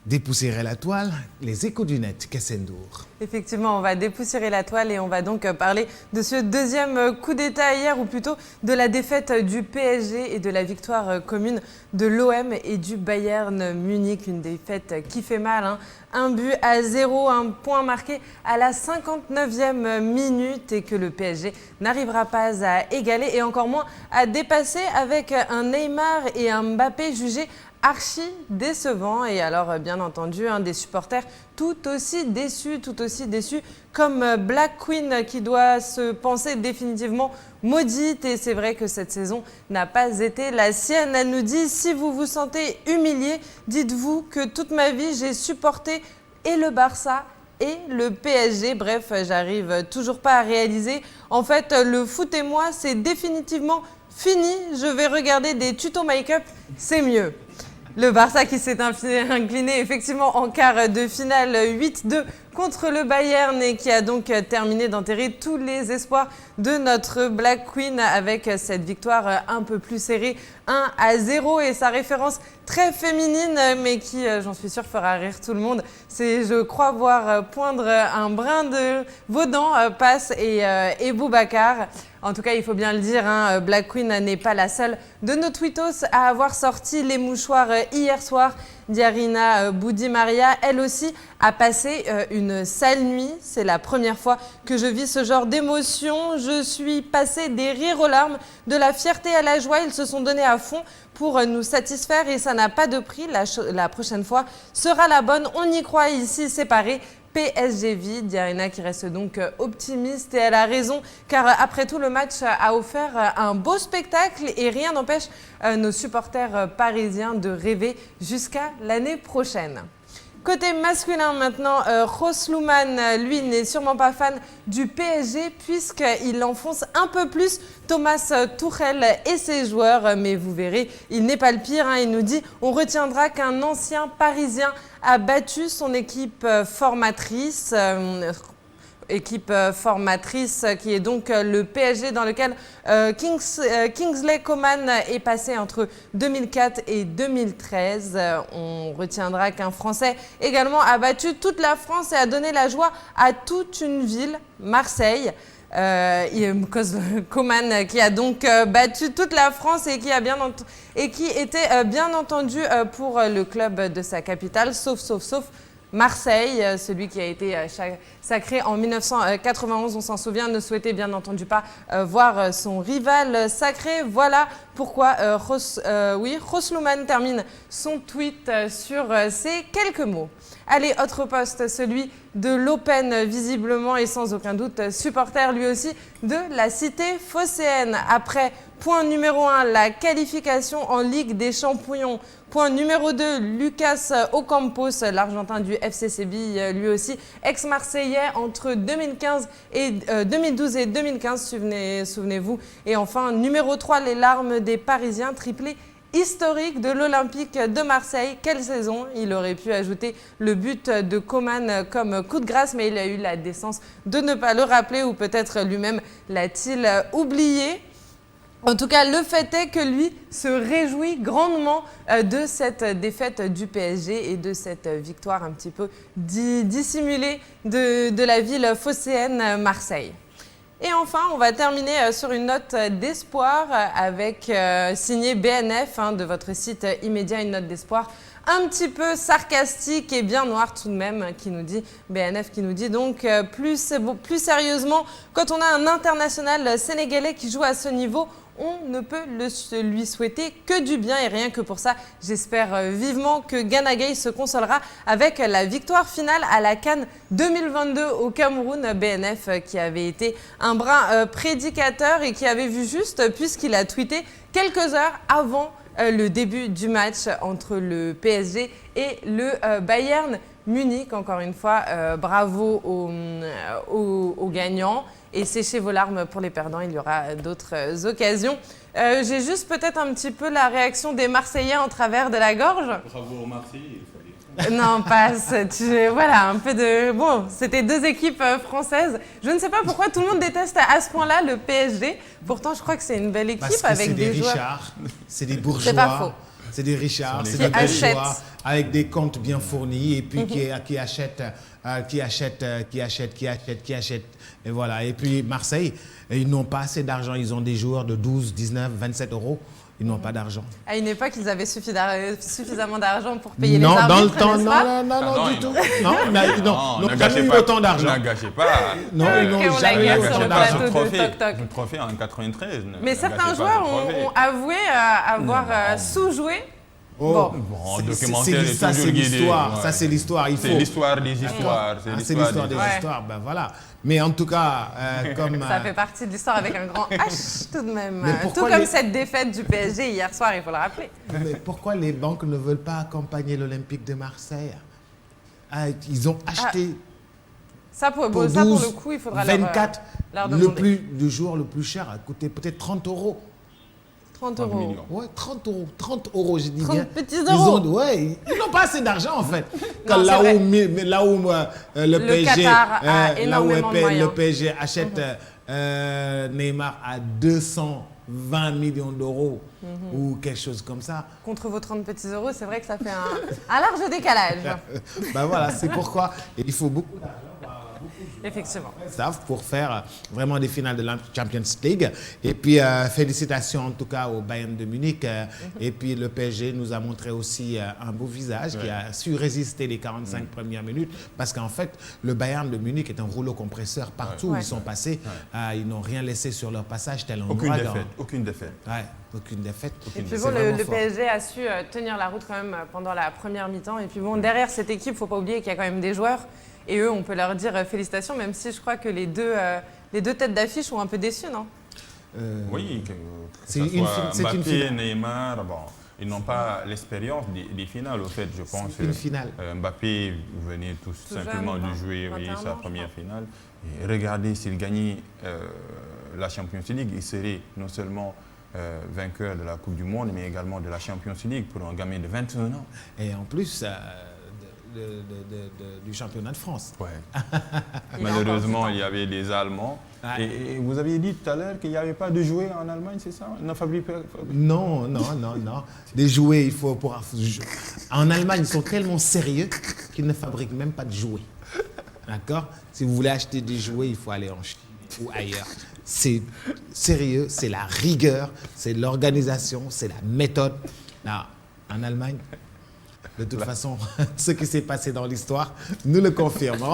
Dépoussiérer la toile, les échos du net, Kessendour. Effectivement, on va dépoussiérer la toile et on va donc parler de ce deuxième coup d'État hier, ou plutôt de la défaite du PSG et de la victoire commune de l'OM et du Bayern Munich. Une défaite qui fait mal, hein. 1-0, un point marqué à la 59e minute et que le PSG n'arrivera pas à égaler et encore moins à dépasser avec un Neymar et un Mbappé jugés archi décevant. Et alors bien entendu des supporters tout aussi déçus comme Black Queen qui doit se penser définitivement maudite. Et c'est vrai que cette saison n'a pas été la sienne. Elle nous dit: si vous vous sentez humilié, dites-vous que toute ma vie j'ai supporté et le Barça et le PSG. Bref, j'arrive toujours pas à réaliser. En fait, le foot et moi, c'est définitivement fini. Je vais regarder des tutos make-up, c'est mieux. Le Barça qui s'est incliné effectivement en quart de finale 8-2 contre le Bayern et qui a donc terminé d'enterrer tous les espoirs de notre Black Queen avec cette victoire un peu plus serrée, 1-0, et sa référence très féminine mais qui, j'en suis sûre, fera rire tout le monde. C'est, je crois, voir poindre un brin de vos dents, Passe et Boubacar. En tout cas, il faut bien le dire, Black Queen n'est pas la seule de nos tweetos à avoir sorti les mouchoirs hier soir. Diarina Boudi-Maria, elle aussi, a passé une sale nuit. C'est la première fois que je vis ce genre d'émotion. Je suis passée des rires aux larmes, de la fierté à la joie. Ils se sont donnés à fond pour nous satisfaire et ça n'a pas de prix. La prochaine fois sera la bonne. On y croit ici, séparés. PSG Diarina qui reste donc optimiste et elle a raison car après tout le match a offert un beau spectacle et rien n'empêche nos supporters parisiens de rêver jusqu'à l'année prochaine. Côté masculin maintenant, Roslouman, lui, n'est sûrement pas fan du PSG puisqu'il enfonce un peu plus Thomas Tuchel et ses joueurs. Mais vous verrez, il n'est pas le pire. Il nous dit: on retiendra qu'un ancien Parisien a battu son équipe formatrice. Équipe formatrice qui est donc le PSG dans lequel Kingsley Coman est passé entre 2004 et 2013. On retiendra qu'un Français également a battu toute la France et a donné la joie à toute une ville, Marseille. Coman qui a donc battu toute la France et qui était bien entendu pour le club de sa capitale, sauf Marseille, celui qui a été sacré en 1991, on s'en souvient, ne souhaitait bien entendu pas voir son rival sacré. Voilà pourquoi Roslouman termine son tweet sur ces quelques mots. Allez, autre poste, celui de l'Open, visiblement et sans aucun doute supporter lui aussi de la cité phocéenne. Après point numéro 1, la qualification en Ligue des Champions. Point numéro 2, Lucas Ocampos, l'Argentin du FC Séville, lui aussi ex-marseillais entre 2012 et 2015, souvenez-vous. Et enfin, numéro 3, les larmes des Parisiens, triplé historique de l'Olympique de Marseille. Quelle saison! Il aurait pu ajouter le but de Coman comme coup de grâce, mais il a eu la décence de ne pas le rappeler, ou peut-être lui-même l'a-t-il oublié. En tout cas, le fait est que lui se réjouit grandement de cette défaite du PSG et de cette victoire un petit peu dissimulée de la ville phocéenne Marseille. Et enfin, on va terminer sur une note d'espoir avec signé BNF de votre site immédiat, une note d'espoir un petit peu sarcastique et bien noire tout de même, qui nous dit, BNF qui nous dit donc plus sérieusement, quand on a un international sénégalais qui joue à ce niveau, on ne peut lui souhaiter que du bien et rien que pour ça, j'espère vivement que Gana Gueye se consolera avec la victoire finale à la CAN 2022 au Cameroun. BNF qui avait été un brin prédicateur et qui avait vu juste puisqu'il a tweeté quelques heures avant le début du match entre le PSG et le Bayern Munich. Encore une fois, bravo aux gagnants. Et séchez vos larmes pour les perdants, il y aura d'autres occasions. J'ai juste peut-être un petit peu la réaction des Marseillais en travers de la gorge. Bravo aux Marseillais, il faut dire. Non, voilà, un peu de... Bon, c'était deux équipes françaises. Je ne sais pas pourquoi tout le monde déteste à ce point-là le PSG. Pourtant, je crois que c'est une belle équipe avec des joueurs... C'est des Richards, c'est des bourgeois. C'est pas faux. c'est des richards, Qui c'est des achètent. bourgeois avec des comptes bien fournis et puis qui achètent, qui achètent. Et voilà. Et puis Marseille, ils n'ont pas assez d'argent. Ils ont des joueurs de 12, 19, 27 euros. Ils n'ont pas d'argent. À une époque, ils avaient suffisamment d'argent pour payer Non, les arbitres, dans le temps, n'est-ce pas? non, du ils tout. n'ont- Non, ne jamais gâchez eu pas. autant d'argent. Ne gâchez pas. Non, ils Ok, n'ont on jamais la eu gâche sur autant le d'argent. plateau de Toc Toc. Le trophée en 93. Mais certains joueurs ont avoué avoir sous-joué. Oh, Bon, c'est- documentaire est ça, c'est toujours guidé. l'histoire. Ouais. Ça, c'est l'histoire. Il faut. C'est l'histoire des histoires. C'est l'histoire des Ouais. histoires. Ben voilà. Mais en tout cas, comme. Ça fait partie de l'histoire avec un grand H tout de même. Mais Tout pourquoi comme les- cette défaite du PSG hier soir, il faut le rappeler. Mais pourquoi les banques ne veulent pas accompagner l'Olympique de Marseille? Ils ont acheté Ça pour, pour 12, ça, pour le coup, il faudra 24. leur Le demander. jour le plus cher a coûté peut-être 30 euros. 30 30 euros. millions. Ouais, 30 euros. 30 euros, j'ai dit 30 bien. petits Ils euros. ils n'ont pas assez d'argent en fait. Non, là, c'est où, là où le PSG, Qatar a là où énormément de moyens. le PSG achète Neymar à 220 millions d'euros ou quelque chose comme ça. Contre vos 30 petits euros, c'est vrai que ça fait un large décalage. Ben voilà, c'est pourquoi il faut beaucoup d'argent. Effectivement. Staff pour faire vraiment des finales de la Champions League. Et puis, félicitations en tout cas au Bayern de Munich. Et puis, le PSG nous a montré aussi un beau visage qui a su résister les 45 premières minutes. Parce qu'en fait, le Bayern de Munich est un rouleau compresseur partout où Ouais. ils sont passés. Ils n'ont rien laissé sur leur passage tel un Aucune ouragan. défaite. Aucune défaite. Ouais, aucune défaite. Et puis C'est bon, vraiment le fort. PSG a su tenir la route quand même pendant la première mi-temps. Et puis bon, derrière cette équipe, il ne faut pas oublier qu'il y a quand même des joueurs. Et eux, on peut leur dire félicitations, même si je crois que les deux têtes d'affiche sont un peu déçues, non? Oui, que c'est ce une soit fi- c'est une Mbappé, finale. Neymar, bon, ils n'ont pas l'expérience des finales, au fait, je pense. une finale. Mbappé venait tout simplement jeune, de jouer 21 sa ans, première je finale. Et regardez, s'il gagnait la Champions League, il serait non seulement vainqueur de la Coupe du Monde, mais également de la Champions League pour un gamin de 21 ans. Et en plus, du championnat de France. Ouais. Il a Malheureusement, encore du il y avait des Allemands. Ouais. Et vous aviez dit tout à l'heure qu'il n'y avait pas de jouets en Allemagne, c'est ça? Non, Non. Des jouets, il faut pour. En Allemagne, ils sont tellement sérieux qu'ils ne fabriquent même pas de jouets. D'accord? Si vous voulez acheter des jouets, il faut aller en Chine ou ailleurs. C'est sérieux, c'est la rigueur, c'est l'organisation, c'est la méthode. Là, en Allemagne, de toute façon, ce qui s'est passé dans l'histoire nous le confirme.